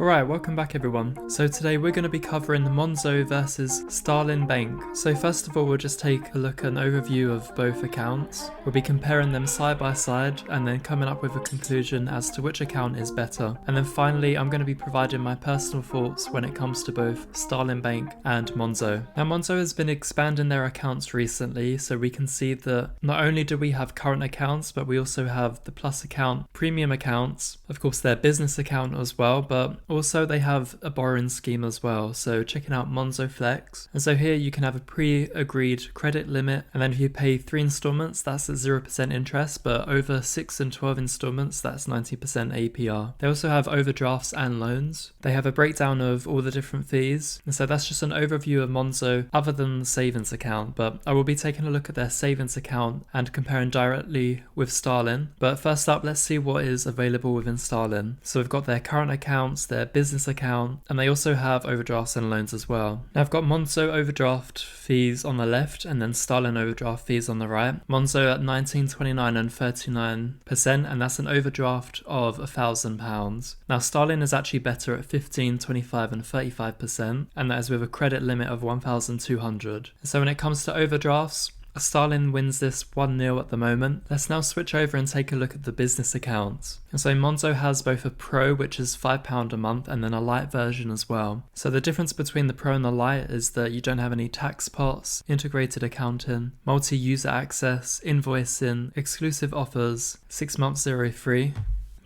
Alright, welcome back everyone. So today we're going to be covering the Monzo versus Starling Bank. So first of all, we'll just take a look at an overview of both accounts. We'll be comparing them side by side and then coming up with a conclusion as to which account is better. And then finally, I'm going to be providing my personal thoughts when it comes to both Starling Bank and Monzo. Now Monzo has been expanding their accounts recently, so we can see that not only do we have current accounts, but we also have the Plus account, premium accounts, of course their business account as well, but also they have a borrowing scheme as well, so checking out Monzo Flex. And so here you can have a pre-agreed credit limit, and then if you pay 3 installments that's at 0% interest, but over 6 and 12 installments that's 90% APR. They also have overdrafts and loans. They have a breakdown of all the different fees, and so that's just an overview of Monzo other than the savings account, but I will be taking a look at their savings account and comparing directly with Starling. But first up, let's see what is available within Starling. So we've got their current accounts, their business account, and they also have overdrafts and loans as well. Now I've got Monzo overdraft fees on the left and then Starling overdraft fees on the right. Monzo at 19.29 and 39%, and that's an overdraft of £1,000. Now Starling is actually better at 15.25 and 35%, and that is with a credit limit of 1,200. So when it comes to overdrafts, Starling wins this 1-0 at the moment. Let's now switch over and take a look at the business accounts. And so Monzo has both a Pro, which is £5 a month, and then a Lite version as well. So the difference between the Pro and the Lite is that you don't have any tax pots, integrated accounting, multi-user access, invoicing, exclusive offers, 6 months 0 free.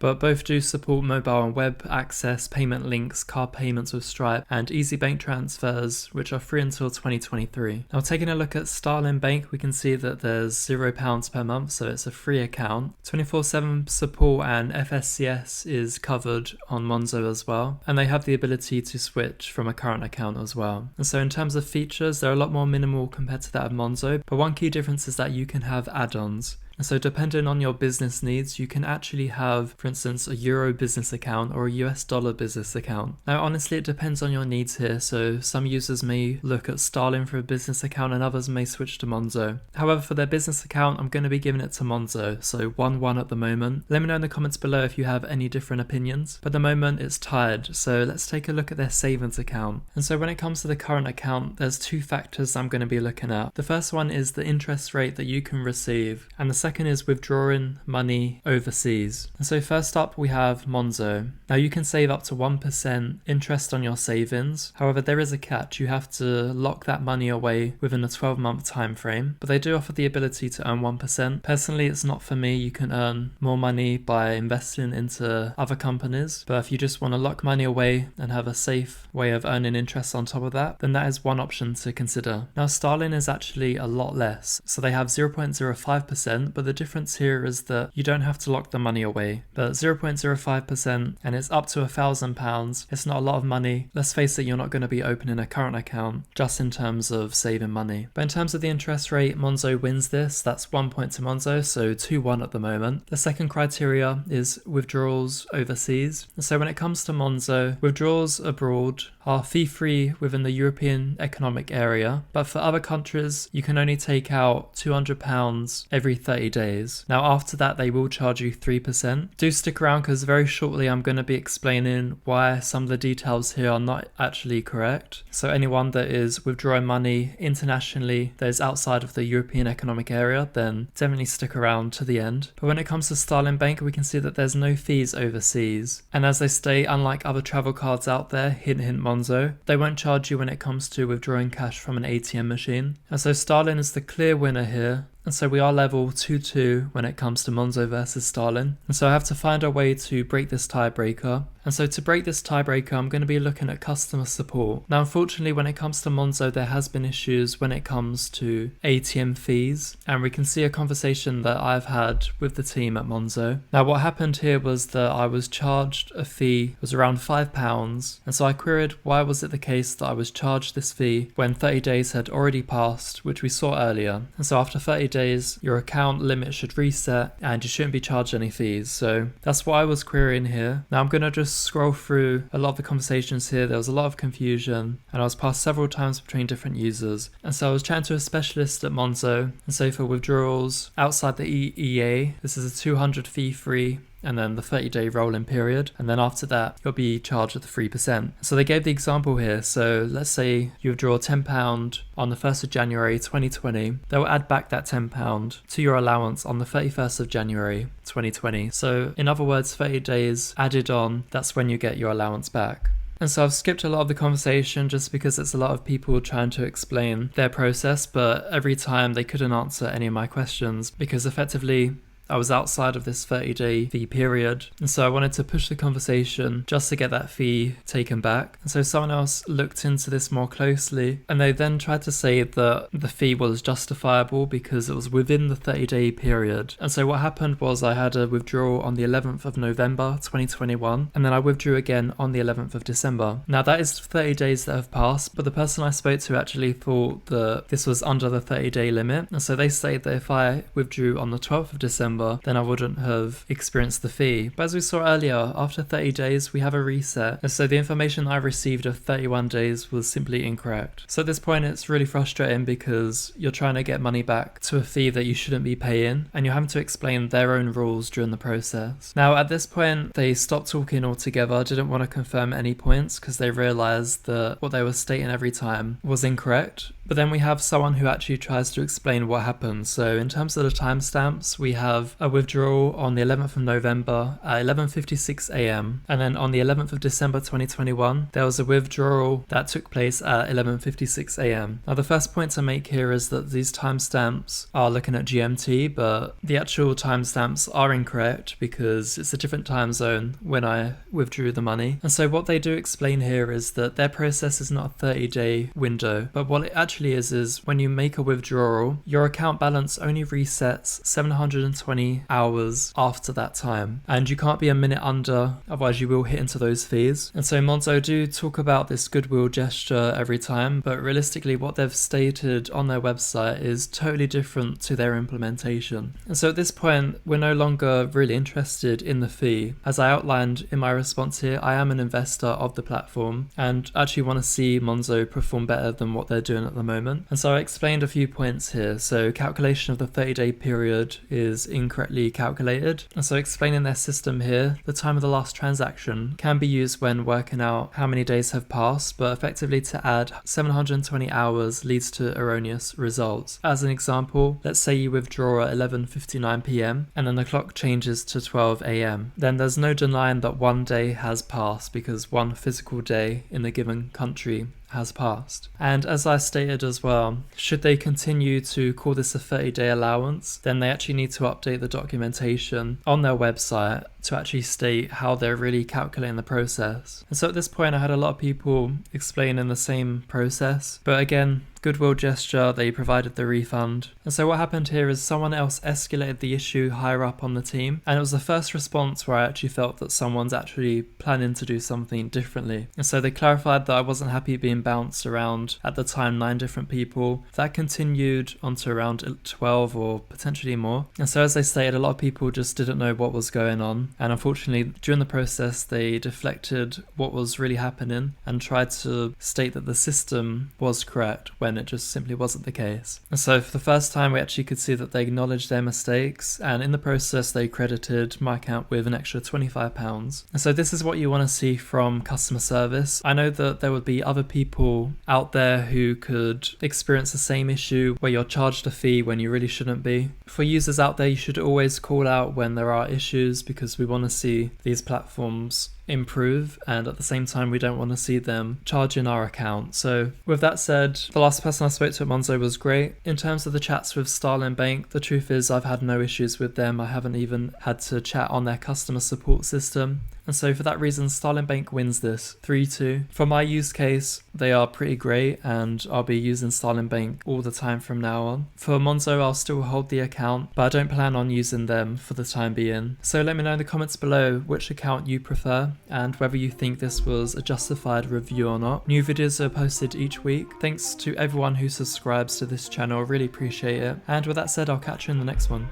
But both do support mobile and web access, payment links, card payments with Stripe, and easy bank transfers, which are free until 2023. Now taking a look at Starling Bank, we can see that there's £0 per month, so it's a free account. 24/7 support and FSCS is covered on Monzo as well, and they have the ability to switch from a current account as well. And so in terms of features, they're a lot more minimal compared to that of Monzo, but one key difference is that you can have add-ons. And so depending on your business needs, you can actually have, for instance, a Euro business account or a US dollar business account. Now honestly it depends on your needs here, so some users may look at Starling for a business account and others may switch to Monzo. However, for their business account I'm going to be giving it to Monzo, so 1-1 at the moment. Let me know in the comments below if you have any different opinions, but at the moment it's tied. So let's take a look at their savings account. And so when it comes to the current account, there's 2 factors I'm going to be looking at. The first one is the interest rate that you can receive, and the second is withdrawing money overseas. And so first up we have Monzo. Now you can save up to 1% interest on your savings. However, there is a catch. You have to lock that money away within a 12-month time frame, but they do offer the ability to earn 1%. Personally, it's not for me. You can earn more money by investing into other companies, but if you just want to lock money away and have a safe way of earning interest on top of that, then that is one option to consider. Now Starling is actually a lot less. So they have 0.05%, but the difference here is that you don't have to lock the money away, but 0.05% and it's up to £1,000. It's not a lot of money. Let's face it, you're not going to be opening a current account just in terms of saving money. But in terms of the interest rate, Monzo wins this. That's 1 point to Monzo, so 2-1 at the moment. The second criteria is withdrawals overseas. So when it comes to Monzo, withdrawals abroad are fee-free within the European Economic Area, but for other countries you can only take out £200 every 30 days. Now after that they will charge you 3%. Do stick around because very shortly I'm going to be explaining why some of the details here are not actually correct. So anyone that is withdrawing money internationally that is outside of the European Economic Area, then definitely stick around to the end. But when it comes to Starling Bank, we can see that there's no fees overseas, and as they say, unlike other travel cards out there, hint hint Monzo, they won't charge you when it comes to withdrawing cash from an ATM machine. And so Starling is the clear winner here. And so we are level 2-2 when it comes to Monzo versus Starling. And so I have to find a way to break this tiebreaker. And so to break this tiebreaker, I'm going to be looking at customer support. Now, unfortunately, when it comes to Monzo, there has been issues when it comes to ATM fees. And we can see a conversation that I've had with the team at Monzo. Now, what happened here was that I was charged a fee, it was around £5. And so I queried, why was it the case that I was charged this fee when 30 days had already passed, which we saw earlier. And so after 30 days, your account limit should reset and you shouldn't be charged any fees. So that's what I was querying here. Now I'm going to just scroll through a lot of the conversations here. There was a lot of confusion and I was passed several times between different users. And so I was chatting to a specialist at Monzo, and so for withdrawals outside the EEA, this is a 200 fee free and then the 30-day rolling period, and then after that you'll be charged with the 3%. So they gave the example here. So let's say you withdraw £10 on the 1st of January 2020, they'll add back that £10 to your allowance on the 31st of January 2020. So in other words, 30 days added on, that's when you get your allowance back. And so I've skipped a lot of the conversation just because it's a lot of people trying to explain their process, but every time they couldn't answer any of my questions because effectively I was outside of this 30-day fee period, and so I wanted to push the conversation just to get that fee taken back. And so someone else looked into this more closely, and they then tried to say that the fee was justifiable because it was within the 30-day period. And so what happened was I had a withdrawal on the 11th of November 2021, and then I withdrew again on the 11th of December. Now that is 30 days that have passed, but the person I spoke to actually thought that this was under the 30-day limit, and so they say that if I withdrew on the 12th of December, then I wouldn't have experienced the fee. But as we saw earlier, after 30 days we have a reset, and so the information I received of 31 days was simply incorrect. So at this point it's really frustrating because you're trying to get money back to a fee that you shouldn't be paying, and you're having to explain their own rules during the process. Now at this point they stopped talking altogether, didn't want to confirm any points because they realized that what they were stating every time was incorrect. But then we have someone who actually tries to explain what happened. So in terms of the timestamps, we have a withdrawal on the 11th of November at 11:56 a.m. And then on the 11th of December 2021, there was a withdrawal that took place at 11:56 a.m. Now the first point to make here is that these timestamps are looking at GMT, but the actual timestamps are incorrect because it's a different time zone when I withdrew the money. And so what they do explain here is that their process is not a 30-day window, but what it actually is when you make a withdrawal, your account balance only resets 720 hours after that time, and you can't be a minute under, otherwise you will hit into those fees. And so Monzo do talk about this goodwill gesture every time, but realistically what they've stated on their website is totally different to their implementation. And so at this point we're no longer really interested in the fee. As I outlined in my response here, I am an investor of the platform and actually want to see Monzo perform better than what they're doing at the moment. And so I explained a few points here. So calculation of the 30-day period is incorrectly calculated. And so explaining their system here, the time of the last transaction can be used when working out how many days have passed, but effectively to add 720 hours leads to erroneous results. As an example, let's say you withdraw at 11:59 p.m. and then the clock changes to 12 a.m. Then there's no denying that one day has passed because one physical day in the given country has passed. And as I stated as well, should they continue to call this a 30-day allowance, then they actually need to update the documentation on their website to actually state how they're really calculating the process. And so at this point I had a lot of people explaining the same process, but again, goodwill gesture, they provided the refund. And so what happened here is someone else escalated the issue higher up on the team, and it was the first response where I actually felt that someone's actually planning to do something differently. And so they clarified that I wasn't happy being bounced around, at the time 9 different people. That continued onto around 12 or potentially more. And so as they stated, a lot of people just didn't know what was going on, and unfortunately during the process they deflected what was really happening and tried to state that the system was correct when it just simply wasn't the case. And so for the first time we actually could see that they acknowledged their mistakes, and in the process they credited my account with an extra £25. And so this is what you want to see from customer service. I know that there would be other people out there who could experience the same issue where you're charged a fee when you really shouldn't be. For users out there, you should always call out when there are issues because we want to see these platforms improve, and at the same time we don't want to see them charging our account. So with that said, the last person I spoke to at Monzo was great. In terms of the chats with Starling Bank, the truth is I've had no issues with them. I haven't even had to chat on their customer support system. And so for that reason, Starling Bank wins this 3-2. For my use case, they are pretty great and I'll be using Starling Bank all the time from now on. For Monzo, I'll still hold the account, but I don't plan on using them for the time being. So let me know in the comments below which account you prefer and whether you think this was a justified review or not. New videos are posted each week. Thanks to everyone who subscribes to this channel, I really appreciate it. And with that said, I'll catch you in the next one.